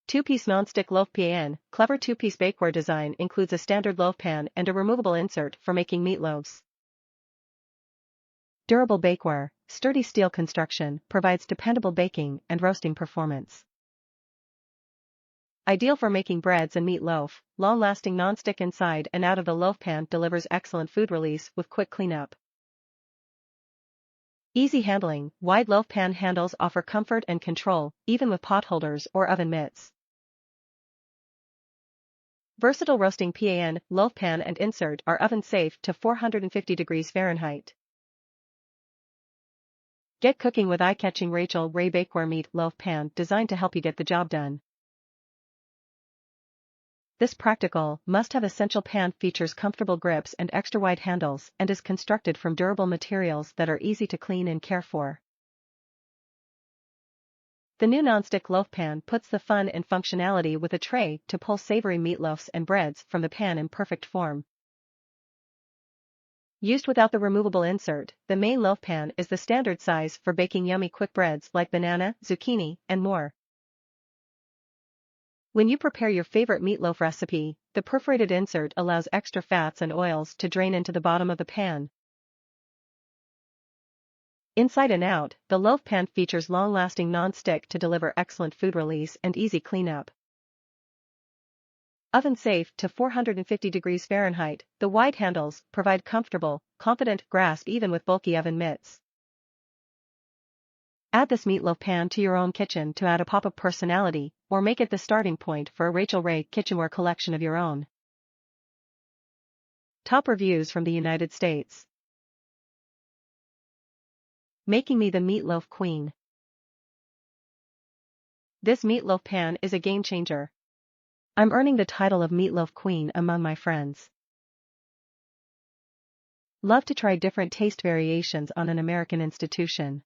2-piece non-stick loaf pan. Clever 2-piece bakeware design includes a standard loaf pan and a removable insert for making meatloaves. Durable bakeware, sturdy steel construction, provides dependable baking and roasting performance. Ideal for making breads and meatloaf, long-lasting non-stick inside and out of the loaf pan delivers excellent food release with quick cleanup. Easy handling, wide loaf pan handles offer comfort and control, even with potholders or oven mitts. Versatile roasting pan, loaf pan and insert are oven safe to 450 degrees Fahrenheit. Get cooking with eye-catching Rachael Ray Bakeware Meatloaf Pan designed to help you get the job done. This practical, must-have essential pan features comfortable grips and extra-wide handles and is constructed from durable materials that are easy to clean and care for. The new non-stick loaf pan puts the fun and functionality with a tray to pull savory meatloafs and breads from the pan in perfect form. Used without the removable insert, the main loaf pan is the standard size for baking yummy quick breads like banana, zucchini, and more. When you prepare your favorite meatloaf recipe, the perforated insert allows extra fats and oils to drain into the bottom of the pan. Inside and out, the loaf pan features long-lasting non-stick to deliver excellent food release and easy cleanup. Oven safe to 450 degrees Fahrenheit, the wide handles provide comfortable, confident grasp even with bulky oven mitts. Add this meatloaf pan to your own kitchen to add a pop of personality, or make it the starting point for a Rachael Ray kitchenware collection of your own. Top reviews from the United States. Making me the meatloaf queen. This meatloaf pan is a game changer. I'm earning the title of meatloaf queen among my friends. Love to try different taste variations on an American institution.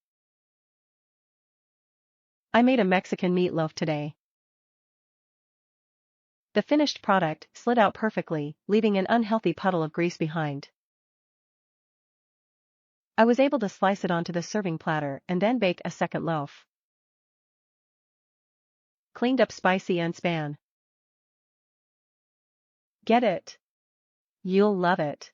I made a Mexican meatloaf today. The finished product slid out perfectly, leaving an unhealthy puddle of grease behind. I was able to slice it onto the serving platter and then bake a second loaf. Cleaned up spicy and span. Get it? You'll love it.